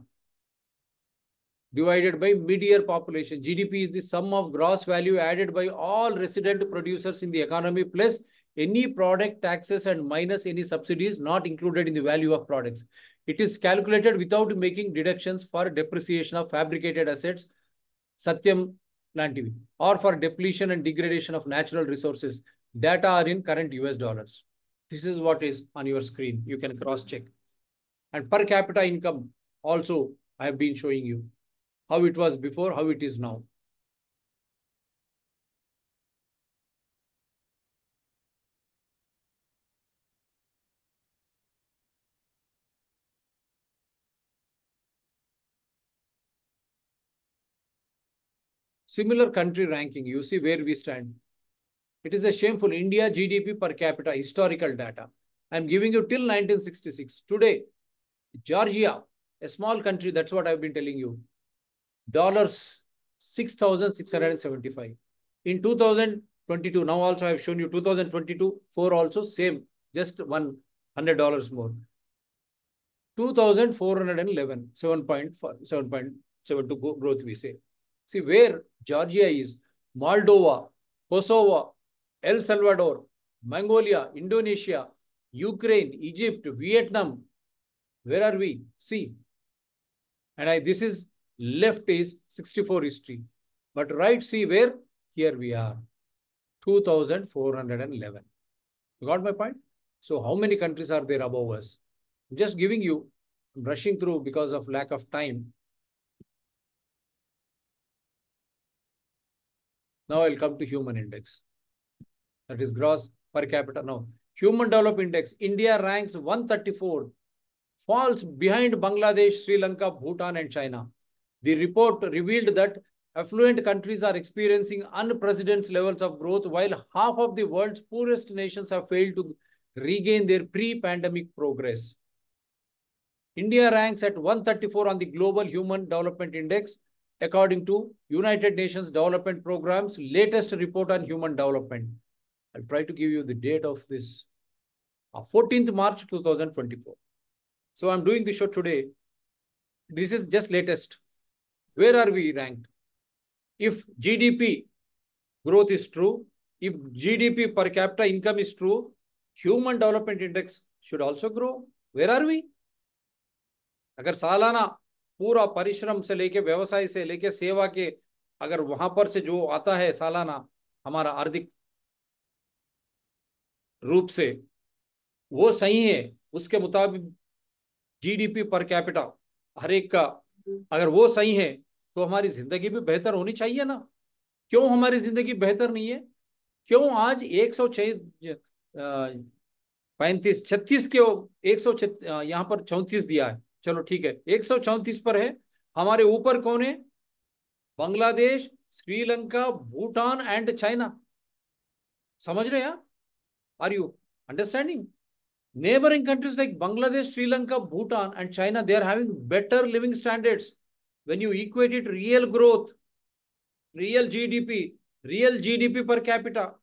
divided by mid-year population. GDP is the sum of gross value added by all resident producers in the economy plus any product taxes and minus any subsidies not included in the value of products. It is calculated without making deductions for depreciation of fabricated assets, Satyam Lantivi, or for depletion and degradation of natural resources. Data are in current US dollars. This is what is on your screen. You can cross-check. And per capita income also I have been showing you how it was before, how it is now. Similar country ranking, you see where we stand. It is a shameful. India GDP per capita, historical data. I'm giving you till 1966. Today, Georgia, a small country, that's what I've been telling you. Dollars 6,675. In 2022, now also I've shown you 2022, 4 also same, just $100 more. 2,411, 7.72 growth we say. See where Georgia is, Moldova, Kosovo, El Salvador, Mongolia, Indonesia, Ukraine, Egypt, Vietnam. Where are we? See. And this is left is 64 history. But right, see where? Here we are. 2,411. You got my point? So how many countries are there above us? I'm just giving you, I'm rushing through because of lack of time. Now I'll come to human index. That is gross per capita. Now, human development index. India ranks 134th, falls behind Bangladesh, Sri Lanka, Bhutan, and China. The report revealed that affluent countries are experiencing unprecedented levels of growth, while half of the world's poorest nations have failed to regain their pre-pandemic progress. India ranks at 134 on the Global Human Development Index, according to United Nations Development Programme's latest report on human development. I'll try to give you the date of this. 14th March 2024. So I'm doing the show today. This is just latest. Where are we ranked? If GDP growth is true, if GDP per capita income is true, Human Development Index should also grow. Where are we? अगर सालाना पूरा परिश्रम से लेके व्यवसाय से लेके सेवा के अगर वहां पर से जो आता है सालाना हमारा आर्थिक रूप से वो सही है, उसके मुताबिक जीडीपी पर कैपिटा हर एक का अगर वो सही है तो हमारी जिंदगी भी बेहतर होनी चाहिए ना। क्यों हमारी जिंदगी बेहतर नहीं है? क्यों आज 135 के 100 यहाँ पर 34 दिया है, चलो ठीक है 134 पर है, हमारे ऊपर कौन है? Bangladesh, Sri Lanka, Bhutan and China. समझ रहे हैं? Are you understanding? Neighboring countries like Bangladesh, Sri Lanka, Bhutan, and China, they are having better living standards. When you equate it, real growth, real GDP per capita,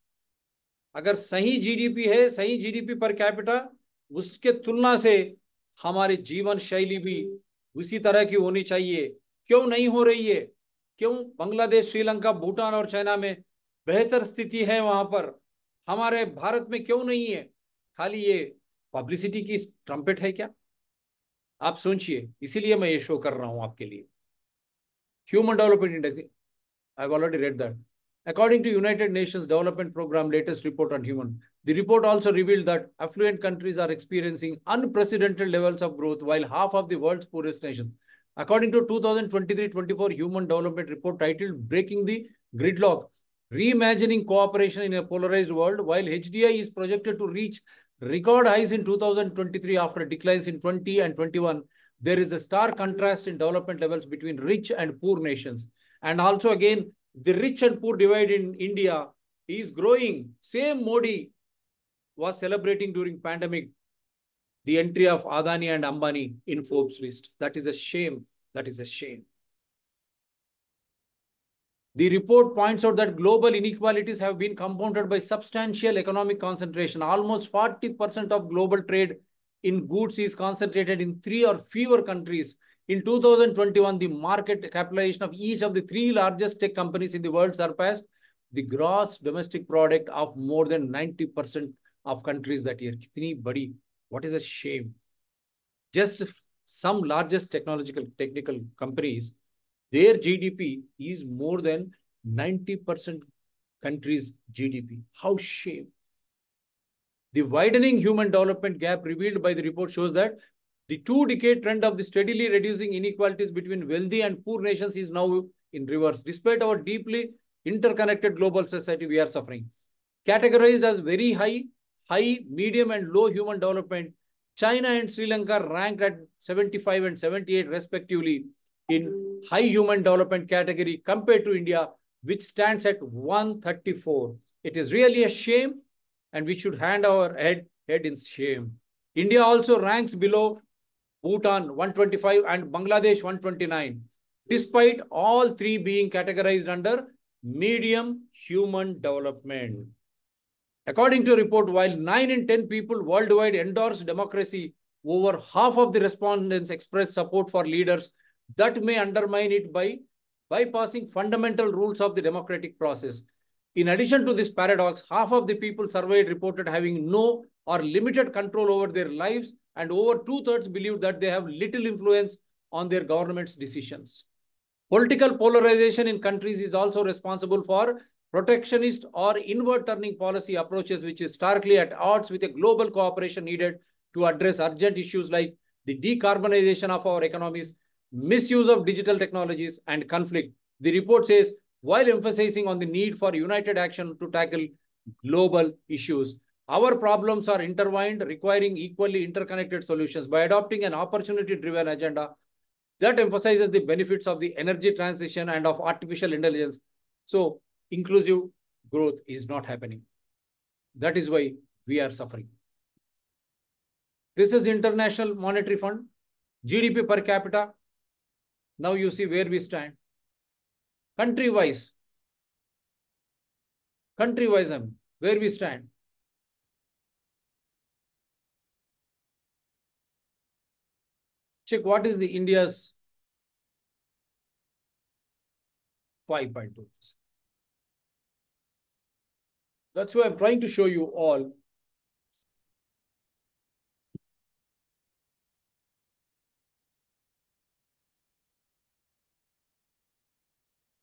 अगर सही GDP है, सही GDP per capita, उसके तुलना से हमारी जीवन शैली भी उसी तरह की होनी चाहिए। क्यों नहीं हो रही है? क्यों बांग्लादेश, श्रीलंका, भूटान और चाइना में बेहतर स्थिति है वहां पर, हमारे भारत में क्यों नहीं है? खाली ये पब्लिसिटी की ट्रम्पेट है क्या? आप सोचिए, इसीलिए मैं ये शो कर रहा हूं आपके लिए। Human development index, I have already read that. According to United Nations Development Programme latest report on human, the report also revealed that affluent countries are experiencing unprecedented levels of growth, while half of the world's poorest nations. According to 2023-24 Human Development Report titled Breaking the Gridlock, Reimagining Cooperation in a Polarized World, while HDI is projected to reach record highs in 2023 after declines in 20 and 21, there is a stark contrast in development levels between rich and poor nations. And also again, the rich and poor divide in India is growing. Same Modi was celebrating during pandemic the entry of Adani and Ambani in Forbes list. That is a shame. That is a shame. The report points out that global inequalities have been compounded by substantial economic concentration. Almost 40% of global trade in goods is concentrated in 3 or fewer countries. In 2021, the market capitalization of each of the 3 largest tech companies in the world surpassed the gross domestic product of more than 90% of countries that year. Kitni badi, what is a shame? Just some largest technical companies, their GDP is more than 90% countries' GDP. How shame. The widening human development gap revealed by the report shows that the 2-decade trend of the steadily reducing inequalities between wealthy and poor nations is now in reverse. Despite our deeply interconnected global society, we are suffering. Categorized as very high, medium, and low human development, China and Sri Lanka ranked at 75 and 78 respectively in high human development category compared to India, which stands at 134. It is really a shame, and we should hand our head in shame. India also ranks below Bhutan 125 and Bangladesh 129, despite all three being categorized under medium human development. According to a report, while 9 in 10 people worldwide endorse democracy, over half of the respondents express support for leaders that may undermine it by bypassing fundamental rules of the democratic process. In addition to this paradox, half of the people surveyed reported having no or limited control over their lives, and over 2/3 believe that they have little influence on their government's decisions. Political polarization in countries is also responsible for protectionist or inward turning policy approaches, which is starkly at odds with a global cooperation needed to address urgent issues like the decarbonization of our economies, misuse of digital technologies, and conflict. The report says, while emphasizing on the need for united action to tackle global issues, our problems are intertwined, requiring equally interconnected solutions. By adopting an opportunity-driven agenda that emphasizes the benefits of the energy transition and of artificial intelligence, so inclusive growth is not happening. That is why we are suffering. This is International Monetary Fund, GDP per capita. Now you see where we stand. Country-wise, where we stand. Check what is the India's 5.2%. That's why I'm trying to show you all.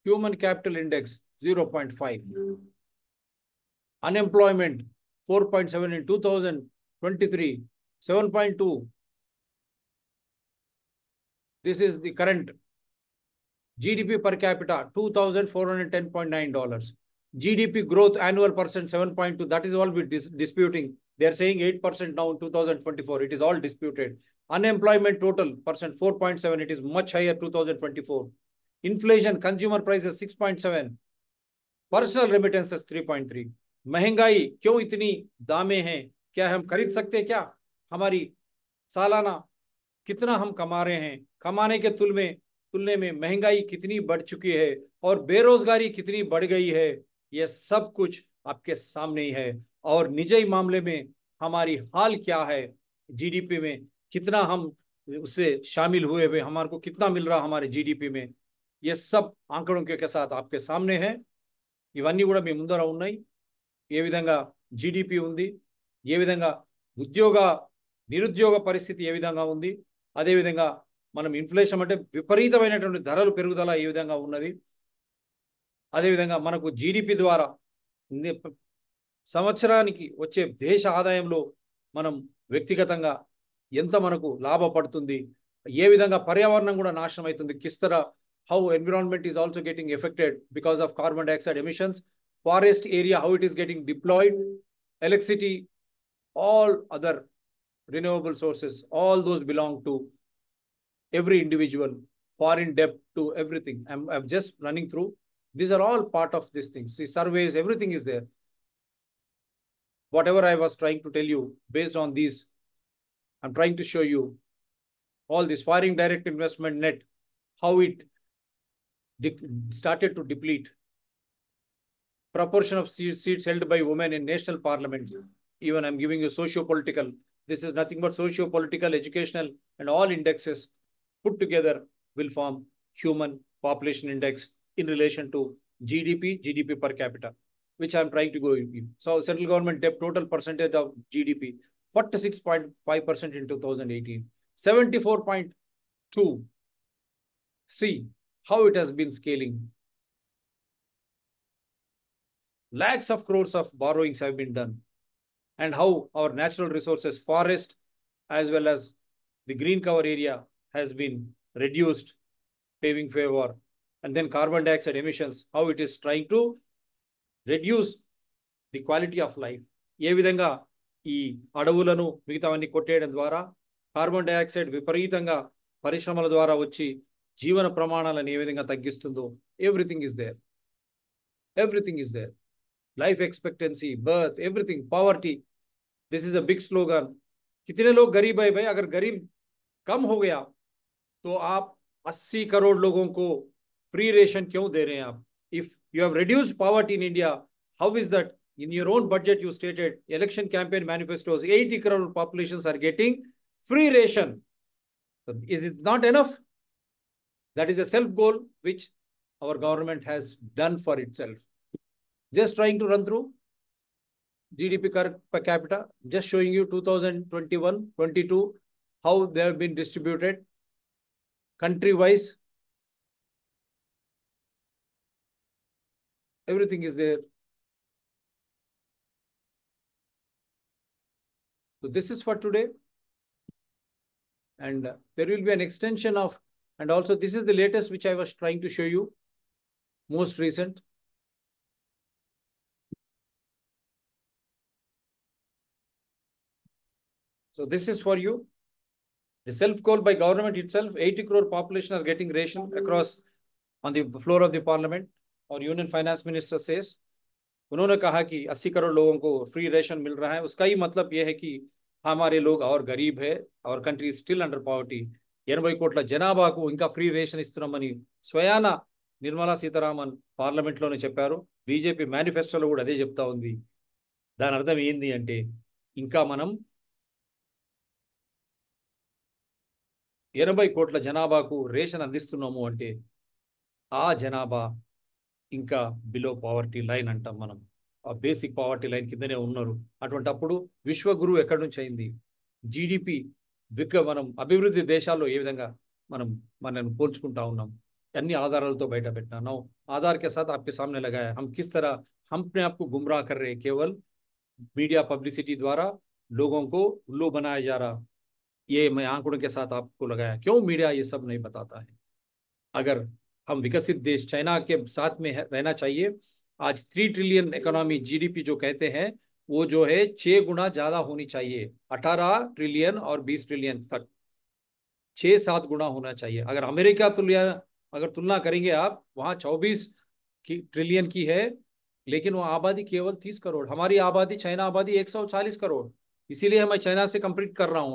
Human Capital Index, 0.5. Unemployment, 4.7 in 2023, 7.2. This is the current. GDP per capita, $2,410.9. GDP growth annual percent, 7.2. That is all we're disputing. They are saying 8% now in 2024. It is all disputed. Unemployment total percent, 4.7. It is much higher 2024. Inflation, consumer prices 6.7. Personal remittances 3.3. महंगाई क्यों इतनी दामें हैं? क्या हम खरीद सकते हैं? क्या हमारी सालाना कितना हम कमा रहे हैं? कमाने के तुलने में महंगाई कितनी बढ़ चुकी है और बेरोजगारी कितनी बढ़ गई है, यह सब कुछ आपके सामने ही है। और निजी मामले में हमारी हाल क्या है, जीडीपी में कितना हम उससे शामिल हुए हुए, हमारे को कितना मिल रहा हमारे जीडीपी में, ये सब आंकड़ों के साथ आपके सामने है। ఇవన్నీ కూడా మీ ముందర ఉన్నాయి. ఏ విధంగా జీడిపి ఉంది, ఏ విధంగా నిరుద్యోగ పరిస్థితి ఏ విధంగా ఉంది, అదేవిధంగా మనం ఇన్ఫ్లేషన్ అంటే విపరీతమైనటువంటి ధరలు పెరుగుదల ఏ విధంగా ఉన్నది, అదేవిధంగా మనకు జీడిపి ద్వారా సంవత్సరానికి వచ్చే దేశ ఆదాయంలో మనం వ్యక్తిగతంగా ఎంత మనకు లాభపడుతుంది, ఏ విధంగా పర్యావరణం కూడా నాశనం అవుతుంది, కిస్తరా how environment is also getting affected because of carbon dioxide emissions, forest area, how it is getting deployed, electricity, all other renewable sources, all those belong to every individual, foreign debt to everything. I'm just running through. These are all part of these things. See, surveys, everything is there. Whatever I was trying to tell you, based on these, I'm trying to show you all this foreign direct investment net, how it started to deplete. Proportion of seats held by women in national parliaments. Even I'm giving you socio-political. This is nothing but socio-political, educational, and all indexes put together will form human population index in relation to GDP per capita, which I'm trying to go in. So central government debt total percentage of GDP, 46.5% in 2018, 74.2. See how it has been scaling. Lakhs of crores of borrowings have been done, and how our natural resources, forest, as well as the green cover area has been reduced, paving favor, and then carbon dioxide emissions, how it is trying to reduce the quality of life. ఏ విధంగా ఈ అడవులను మిగతావన్నీ కొట్టేయడం ద్వారా carbon dioxide విపరీతంగా పరిశ్రమల ద్వారా వచ్చి జీవన ప్రమాణాలను ఏ విధంగా తగ్గిస్తుందో, everything is there. Life expectancy, birth, everything, poverty, this is a big slogan. कितने लोग गरीब है भाई? अगर गरीब कम हो गया तो आप 80 करोड़ लोगों को फ्री रेशन क्यों दे रहे हैं आप? If you have reduced poverty in India, how is that? In your own budget, you stated election campaign manifestos, 80 crore populations are getting free ration. So is it not enough? That is a self goal which our government has done for itself. Just trying to run through GDP per capita, just showing you 2021-22, how they have been distributed country-wise. Everything is there. So this is for today. And there will be an extension of, and also this is the latest which I was trying to show you, most recent. So this is for you. The self-goal by government itself, 80 crore population are getting ration across on the floor of the parliament. और union finance minister cess, उन्होंने कहा कि 80 करोड़ लोगों को free ration मिल रहा है। उसका ही मतलब यह है कि हमारे लोग और गरीब है और कंट्री स्टिल अंडर पॉवर्टी। 80 కోట్ల జనాభాకు ఇంకా ఫ్రీ రేషన్ ఇస్తున్నామని స్వయాన నిర్మలా సీతారామన్ పార్లమెంట్లోనే చెప్పారు. బీజేపీ మేనిఫెస్టోలో కూడా అదే చెప్తా ఉంది. దాని అర్థం ఏంది అంటే ఇంకా మనం 80 కోట్ల జనాభాకు రేషన్ అందిస్తున్నాము అంటే ఆ జనాభా ఇంకా బిలో పావర్టీ లైన్ అంటాం మనం. ఆ బేసిక్ పావర్టీ లైన్ కిందనే ఉన్నారు. అటువంటి అప్పుడు విశ్వగురు ఎక్కడి నుంచి అయింది? జీడిపి మనం అభివృద్ధి దేశాల్లో ఏ విధంగా మనం పోల్చుకుంటా ఉన్నాం, అన్ని ఆధారాలతో బయట పెట్టినా. आधार के साथ आपके सामने लगाया हम किस तरह हम अपने आप को गुमराह कर रहे हैं। केवल मीडिया पब्लिसिटी द्वारा लोगों को उल्लू बनाया जा रहा, ये मैं आंकड़ों के साथ आपको लगाया। क्यों मीडिया ये सब नहीं बताता है? अगर हम विकसित देश चाइना के साथ में रहना चाहिए। आज 3 ट्रिलियन इकोनॉमी जीडीपी जो कहते हैं वो जो है 6 गुना ज्यादा होनी चाहिए। 18 ट्रिलियन और 20 ट्रिलियन तक 6-7 गुना होना चाहिए। अगर अमेरिका अगर तुलना करेंगे आप, वहां 24 ट्रिलियन की है, लेकिन वो आबादी केवल 30 करोड़। हमारी आबादी, चाइना आबादी 140 करोड़। इसीलिए मैं चाइना से कंपीट कर रहा हूं।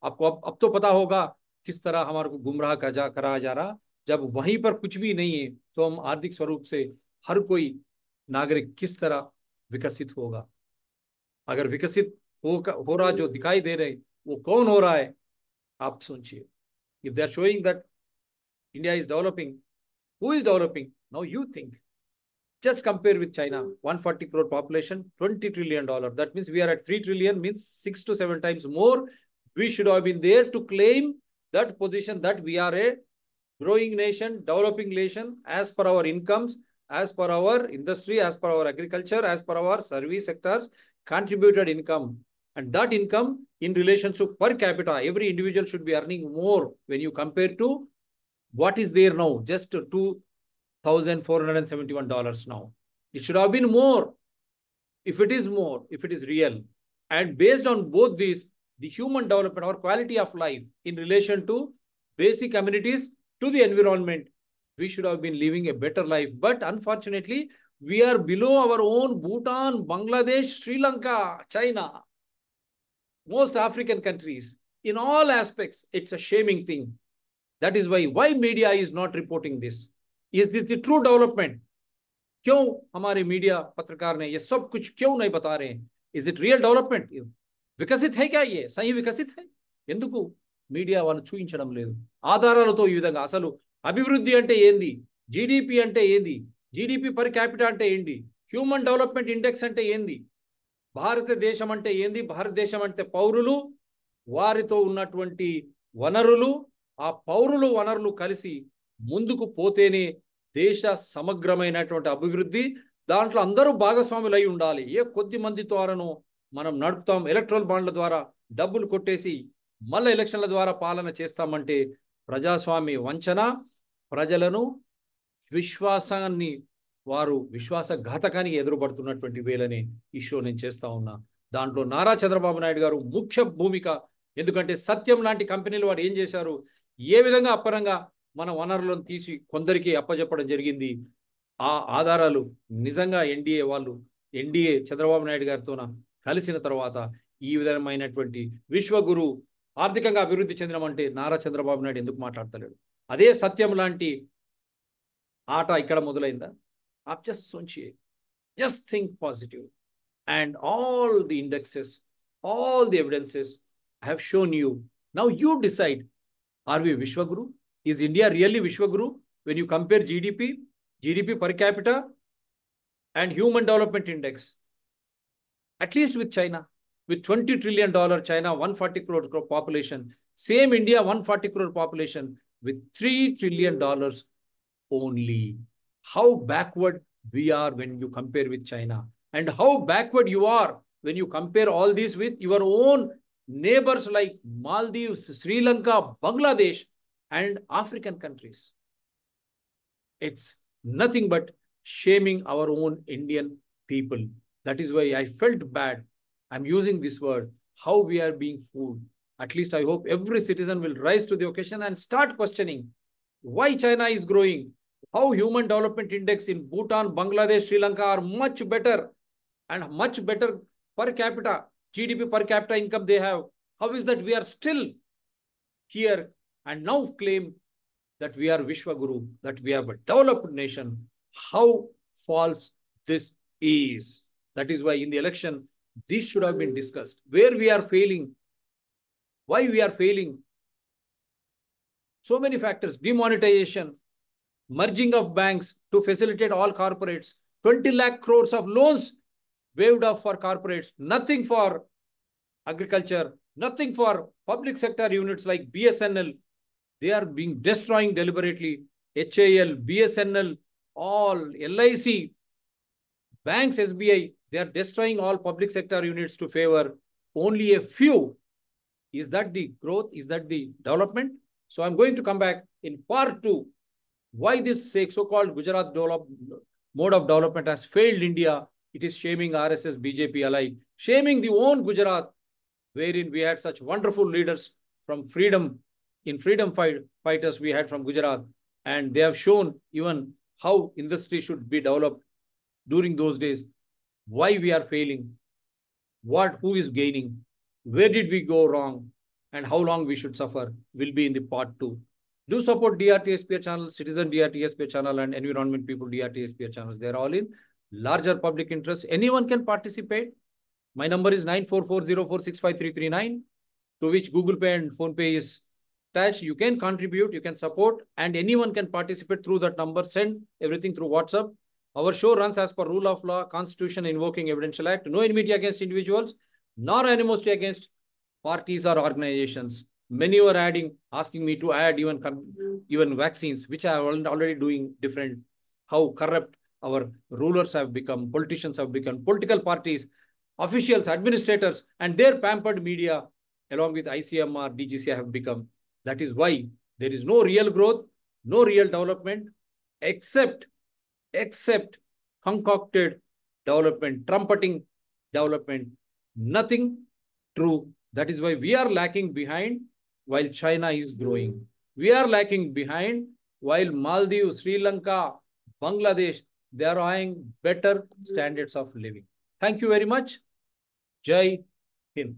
आपको अब तो पता होगा किस तरह हमारे को गुमराह कराया जा रहा। जब वहीं पर कुछ भी नहीं है तो हम आर्थिक स्वरूप से हर कोई नागरिक किस तरह विकसित होगा? अगर विकसित हो रहा जो दिखाई दे रहे वो कौन हो रहा है? आप सोचिए। If they are showing that India is developing, who is developing? Now you think, just compare with China, 140 crore population, $20 trillion. That means we are at 3 trillion, means 6 to 7 times more. We should have been there to claim that position, that we are a growing nation, developing nation, as per our incomes, as per our industry, as per our agriculture, as per our service sectors, contributed income. And that income in relation to per capita, every individual should be earning more when you compare to what is there now, just $2,471 now. It should have been more. If it is more, if it is real. And based on both these, the human development, our quality of life in relation to basic amenities to the environment, we should have been living a better life. But unfortunately, we are below our own Bhutan, Bangladesh, Sri Lanka, China, most African countries. In all aspects, it's a shaming thing. That is why media is not reporting this. Is this the true development? क्यों हमारे media पत्रकार ने ये सब कुछ क्यों नहीं बता रहे हैं? Is it real development? Viksit है क्या? ये सही వికసిత్ है? ఎందుకు మీడియా వాళ్ళు చూపించడం లేదు ఆధారాలతో? ఈ విధంగా అసలు అభివృద్ధి అంటే ఏంది, జీడిపి అంటే ఏంది, జీడిపి పర్ క్యాపిటా అంటే ఏంది, హ్యూమన్ డెవలప్మెంట్ ఇండెక్స్ అంటే ఏంది, భారతదేశం అంటే ఏంది, భారతదేశం అంటే పౌరులు, వారితో ఉన్నటువంటి వనరులు, ఆ పౌరులు వనరులు కలిసి ముందుకు పోతేనే దేశ సమగ్రమైనటువంటి అభివృద్ధి. దాంట్లో అందరూ భాగస్వాములు అయి ఉండాలి. ఏ కొద్ది మంది ద్వారానో మనం నడుపుతాం, ఎలక్ట్రల్ బాండ్ల ద్వారా డబ్బులు కొట్టేసి మళ్ళీ ఎలక్షన్ల ద్వారా పాలన చేస్తామంటే ప్రజాస్వామ్య వంచన, ప్రజలను విశ్వాసాన్ని వారు విశ్వాసఘాతకానికి ఎదురుపడుతున్నటువంటి వేళనే ఈ షో నేను చేస్తా ఉన్నా. దాంట్లో నారా చంద్రబాబు నాయుడు గారు ముఖ్య భూమిక. ఎందుకంటే సత్యం లాంటి కంపెనీలు వారు ఏం చేశారు, ఏ విధంగా అప్పరంగా మన వనరులను తీసి కొందరికి అప్పచెప్పడం జరిగింది. ఆ ఆధారాలు నిజంగా ఎన్డీఏ వాళ్ళు ఎన్డీఏ చంద్రబాబు నాయుడు గారితోన కలిసిన తర్వాత ఈ విధమైనటువంటి విశ్వగురు ఆర్థికంగా అభివృద్ధి చెందినమంటే నారా చంద్రబాబు నాయుడు ఎందుకు మాట్లాడతలేడు? అదే సత్యం లాంటి ఆట ఇక్కడ మొదలైందా? आप just सोचिए, just think positive, and all the indexes, all the evidences I have shown you. Now you decide, are we Vishwaguru? Is India really Vishwaguru when you compare GDP per capita and Human Development Index? At least with China, with $20 trillion, China 140 crore population, same India 140 crore population with $3 trillion only. How backward we are when you compare with China, and how backward you are when you compare all this with your own neighbors like Maldives, Sri Lanka, Bangladesh, and African countries. It's nothing but shaming our own Indian people. That is why I felt bad. I'm using this word, how we are being fooled. At least I hope every citizen will rise to the occasion and start questioning why China is growing, how Human Development Index in Bhutan, Bangladesh, Sri Lanka are much better and much better per capita, GDP per capita income they have. How is that we are still here and now claim that we are Vishwaguru, that we have a developed nation? How false this is. That is why in the election, this should have been discussed. Where we are failing, why we are failing. So many factors, demonetization, merging of banks to facilitate all corporates, 20 lakh crores of loans waived off for corporates, nothing for agriculture, nothing for public sector units like BSNL. They are being destroying deliberately. HAL, BSNL, all LIC, banks, SBI, they are destroying all public sector units to favor only a few. Is that the growth? Is that the development? So I'm going to come back in part 2. Why this so-called Gujarat mode of development has failed India. It is shaming RSS, BJP alike, shaming the own Gujarat, wherein we had such wonderful leaders from freedom fighters we had from Gujarat, and they have shown even how industry should be developed during those days. Why we are failing, who is gaining, where did we go wrong, and how long we should suffer will be in the part 2. Do support DRTSPR channel, Citizen DRTSPR channel, and Environment People DRTSPR channels. They are all in larger public interest. Anyone can participate. My number is 9440465339, to which Google Pay and PhonePe is attached. You can contribute, you can support, and anyone can participate through that number. Send everything through WhatsApp. Our show runs as per rule of law, Constitution, invoking Evidential Act. No enmity against individuals, nor animosity against parties or organizations. Many were asking me to add even vaccines, which I am already doing different. How corrupt our rulers have become, politicians have become, political parties, officials, administrators, and their pampered media, along with ICMR, DGC have become. That is why there is no real growth, no real development, except concocted development, trumpeting development, nothing true. That is why we are lacking behind while China is growing. We are lacking behind while Maldives, Sri Lanka, Bangladesh, they are eyeing better standards of living. Thank you very much. Jai Hind.